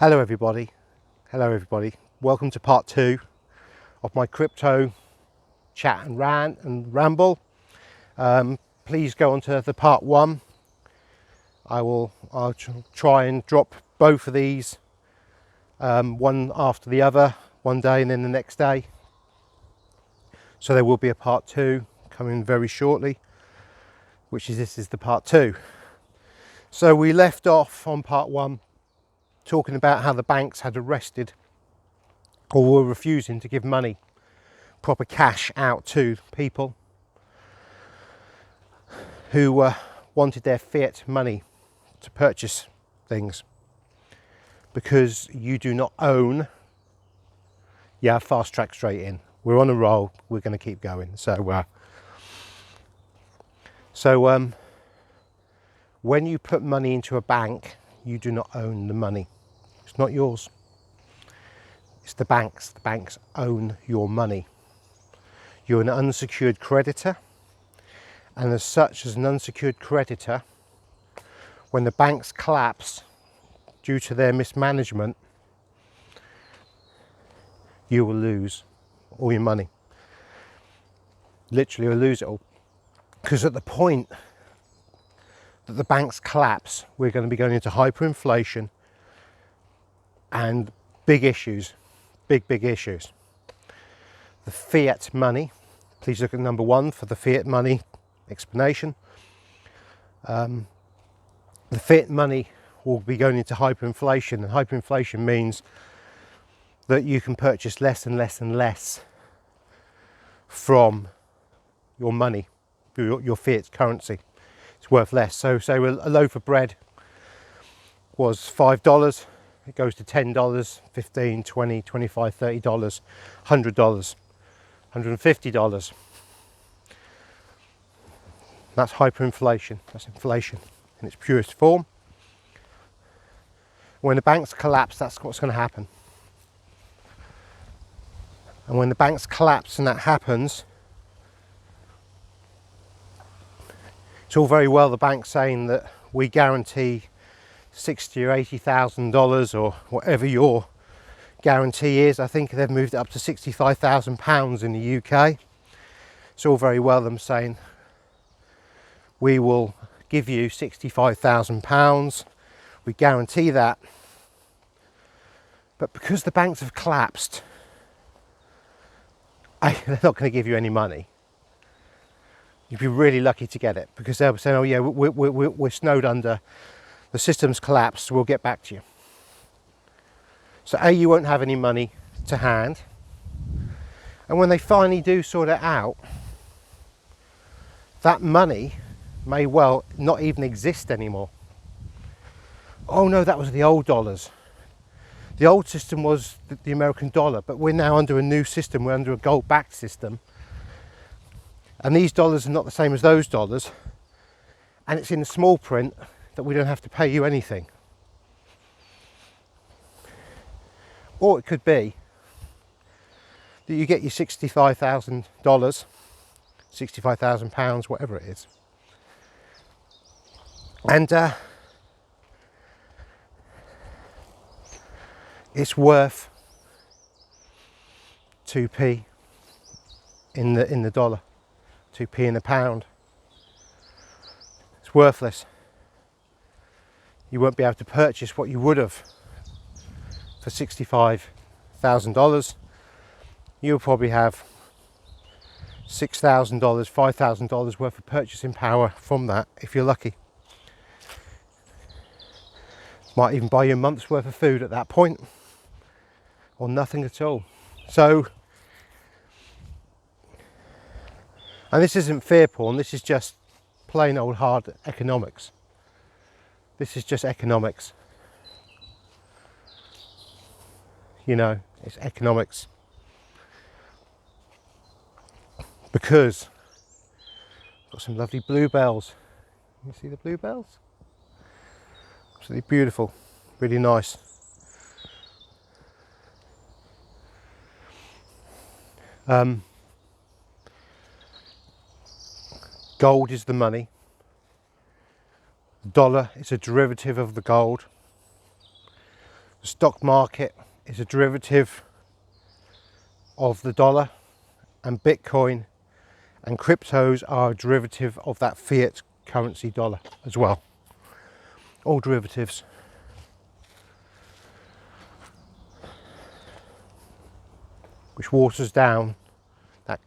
Hello everybody, welcome to part 2 of my crypto chat and rant and ramble. Please go on to the part 1. I'll try and drop both of these one after the other, one day and then the next day, so there will be a part 2 coming very shortly, this is the part 2. So we left off on part 1 talking about how the banks had arrested or were refusing to give money, proper cash, out to people who wanted their fiat money to purchase things, because you do not own. Yeah, fast track straight in, we're on a roll, we're going to keep going. So when you put money into a bank, you do not own the money. It's not yours. It's the banks. The banks own your money. You're an unsecured creditor, and as such, as an unsecured creditor, when the banks collapse due to their mismanagement, you will lose all your money. Literally, you'll lose it all. Because at the point that the banks collapse, we're going to be going into hyperinflation and big issues, big issues. The fiat money, please look at number 1 for the fiat money explanation. The fiat money will be going into hyperinflation, and hyperinflation means that you can purchase less and less and less from your money, your fiat currency. It's worth less. So say a loaf of bread was $5, it goes to $10, $15, $20, $25, $30, $100, $150. That's hyperinflation. That's inflation in its purest form. When the banks collapse, that's what's going to happen. And when the banks collapse and that happens, it's all very well the bank saying that we guarantee $60,000 or $80,000 or whatever your guarantee is. I think they've moved it up to £65,000 in the UK. It's all very well them saying we will give you £65,000, we guarantee that. But because the banks have collapsed, they're not going to give you any money. You'd be really lucky to get it, because they'll say, oh yeah, we're snowed under, the system's collapsed, we'll get back to you. So A, you won't have any money to hand, and when they finally do sort it out, that money may well not even exist anymore. Oh no, that was the old dollars. The old system was the American dollar, but we're now under a new system, we're under a gold-backed system. And these dollars are not the same as those dollars, and it's in the small print that we don't have to pay you anything. Or it could be that you get your $65,000, £65,000, whatever it is, and it's worth 2p in the dollar. 2p in a pound. It's worthless. You won't be able to purchase what you would have for $65,000. You'll probably have $6,000, $5,000 worth of purchasing power from that, if you're lucky. Might even buy you a month's worth of food at that point, or nothing at all. So, and this isn't fear porn, this is just plain old hard economics. This is just economics. You know, it's economics. Because I've got some lovely bluebells. You see the bluebells? Absolutely beautiful, really nice. Gold is the money. The dollar is a derivative of the gold. The stock market is a derivative of the dollar, and Bitcoin and cryptos are a derivative of that fiat currency dollar as well. All derivatives. Which waters down that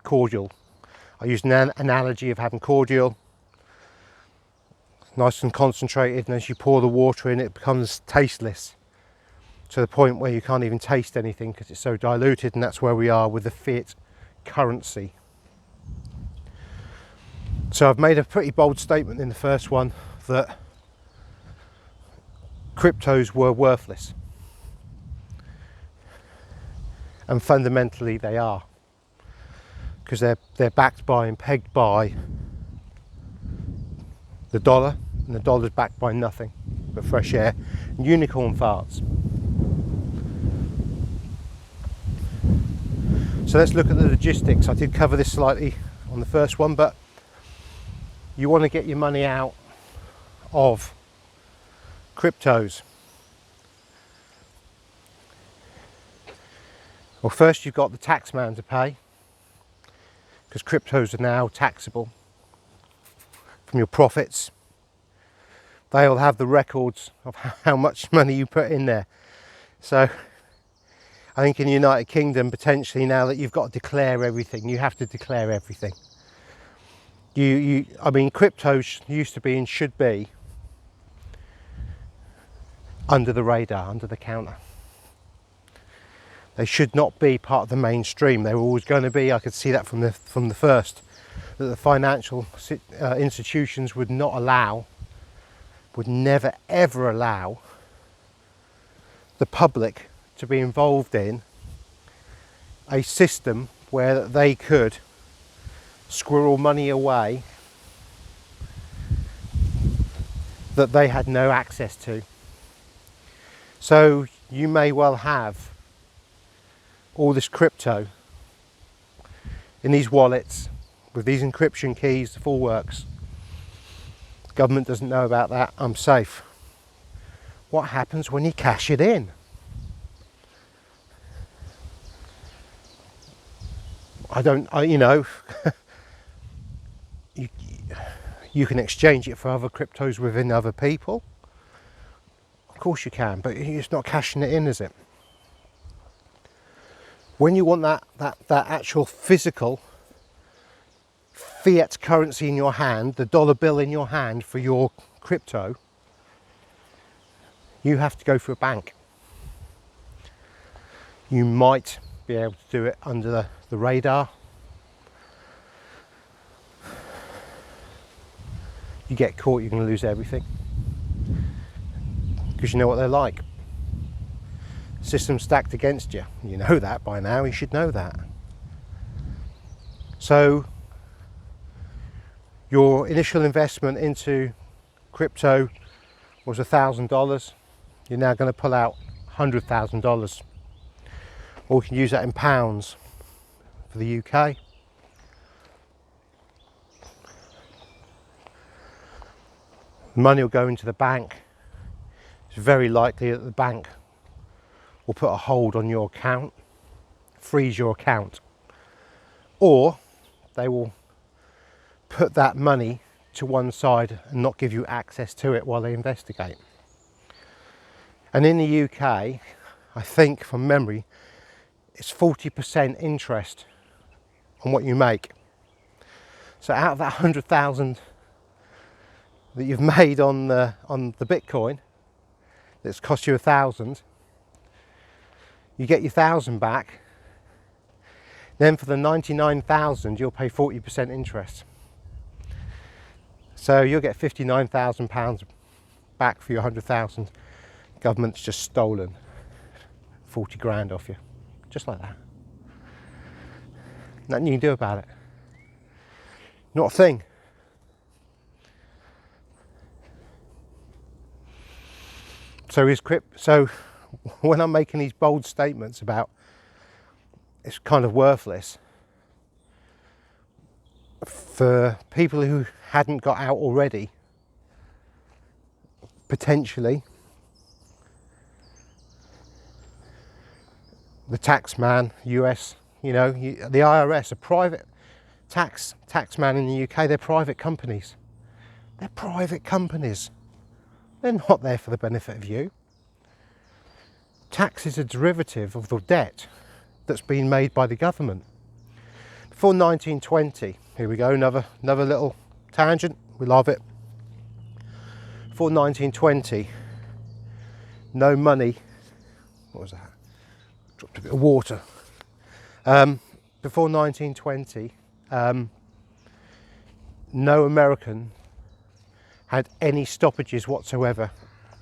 cordial. I use an analogy of having cordial, nice and concentrated, and as you pour the water in, it becomes tasteless to the point where you can't even taste anything because it's so diluted, and that's where we are with the fiat currency. So I've made a pretty bold statement in the first one that cryptos were worthless. And fundamentally they are, because they're backed by and pegged by the dollar, and the dollar's backed by nothing but fresh air and unicorn farts. So let's look at the logistics. I did cover this slightly on the first one, but you want to get your money out of cryptos. Well, first you've got the tax man to pay, because cryptos are now taxable from your profits. They'll have the records of how much money you put in there. So I think in the United Kingdom, potentially now that you've got to declare everything, you have to declare everything. I mean, cryptos used to be and should be under the radar, under the counter. They should not be part of the mainstream. They were always going to be. I could see that from the first, that the financial institutions would not allow, would never ever allow the public to be involved in a system where they could squirrel money away that they had no access to. So you may well have all this crypto in these wallets with these encryption keys, the full works. The government doesn't know about that. I'm safe. What happens when you cash it in? You know, you can exchange it for other cryptos within other people. Of course you can, but it's not cashing it in, is it? When you want that actual physical fiat currency in your hand, the dollar bill in your hand for your crypto, you have to go through a bank. You might be able to do it under the radar. You get caught, you're going to lose everything, because you know what they're like. System stacked against you. You know that by now. You should know that. So your initial investment into crypto was $1,000. You're now going to pull out $100,000, or you can use that in pounds for the UK. Money will go into the bank. It's very likely that the bank will put a hold on your account, freeze your account, or they will put that money to one side and not give you access to it while they investigate. And in the UK, I think from memory, it's 40% interest on what you make. So out of that 100,000 that you've made on the Bitcoin, that's cost you 1,000, you get your 1,000 back. Then for the 99,000, you'll pay 40% interest. So you'll get £59,000 back for your 100,000. Government's just stolen 40 grand off you, just like that. Nothing you can do about it. Not a thing. So when I'm making these bold statements about it's kind of worthless, for people who hadn't got out already, potentially the tax man, US, you know, the IRS, a private tax man in the UK, they're private companies. They're private companies. They're not there for the benefit of you. Tax is a derivative of the debt that's been made by the government. Before 1920, here we go, another little tangent, we love it. Before 1920, no money, what was that? Dropped a bit of water. Before 1920, no American had any stoppages whatsoever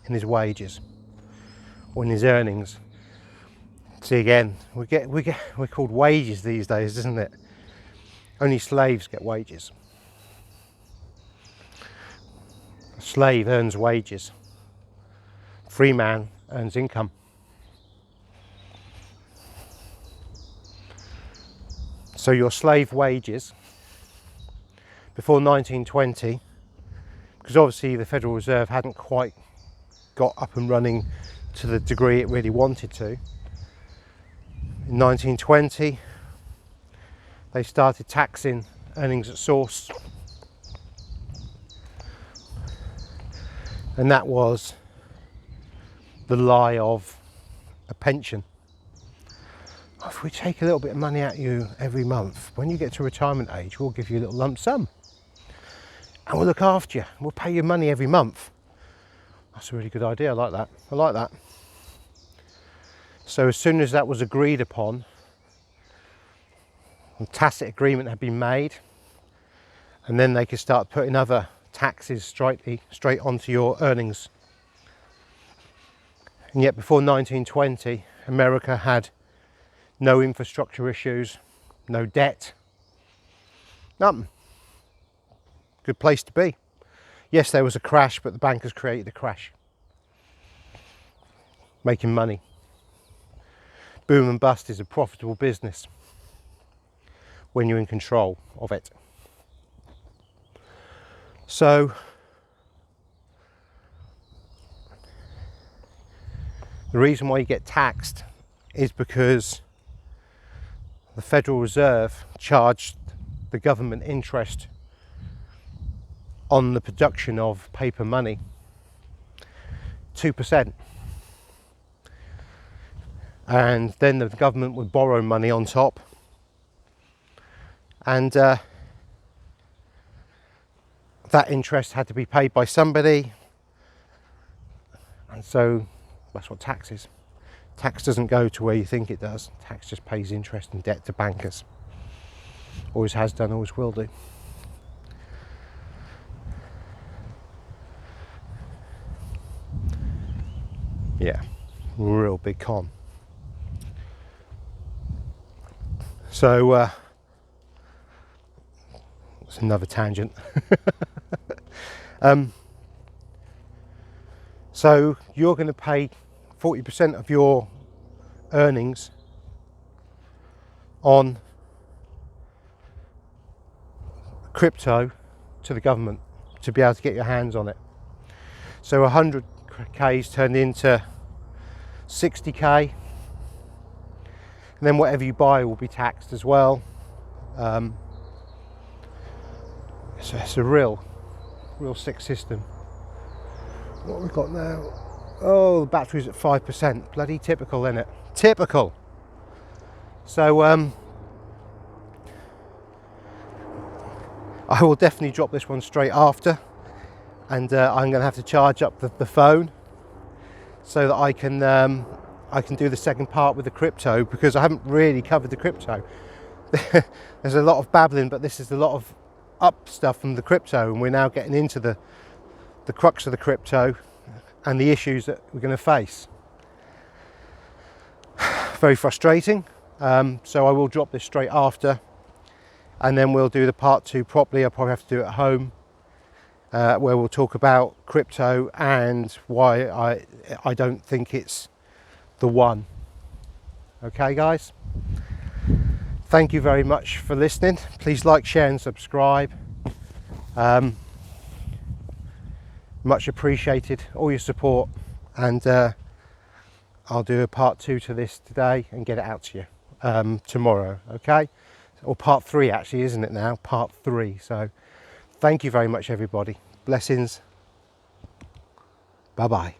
in his wages or in his earnings. See, again, we're called wages these days, isn't it? Only slaves get wages. A slave earns wages. Free man earns income. So your slave wages before 1920, because obviously the Federal Reserve hadn't quite got up and running to the degree it really wanted to. In 1920, they started taxing earnings at source, and that was the lie of a pension. If we take a little bit of money out of you every month, when you get to retirement age, we'll give you a little lump sum and we'll look after you. We'll pay you money every month. That's a really good idea. I like that. I like that. So as soon as that was agreed upon, a tacit agreement had been made, and then they could start putting other taxes straight onto your earnings. And yet before 1920, America had no infrastructure issues, no debt, nothing. Good place to be. Yes, there was a crash, but the bankers created the crash. Making money. Boom and bust is a profitable business when you're in control of it. So the reason why you get taxed is because the Federal Reserve charged the government interest on the production of paper money, 2%. And then the government would borrow money on top, and that interest had to be paid by somebody, and so that's what tax is. Tax doesn't go to where you think it does. Tax just pays interest and debt to bankers. Always has done, always will do. Yeah, real big con. So it's another tangent. So you're going to pay 40% of your earnings on crypto to the government to be able to get your hands on it. So 100k's turned into 60k, and then whatever you buy will be taxed as well. So it's a real sick system. What have we got now? Oh, the battery's at 5%. Bloody typical, isn't it? Typical. So I will definitely drop this one straight after, and I'm going to have to charge up the phone so that I can do the second part with the crypto, because I haven't really covered the crypto. There's a lot of babbling, but this is a lot of up stuff from the crypto, and we're now getting into the crux of the crypto and the issues that we're going to face. Very frustrating. So I will drop this straight after, and then we'll do the part 2 properly. I'll probably have to do it at home, where we'll talk about crypto and why I don't think it's the one. Okay, guys? Thank you very much for listening. Please like, share and subscribe. Much appreciated, all your support, and I'll do a part 2 to this today and get it out to you tomorrow, okay? Or part 3 actually, isn't it now? Part 3. So thank you very much, everybody. Blessings. Bye-bye.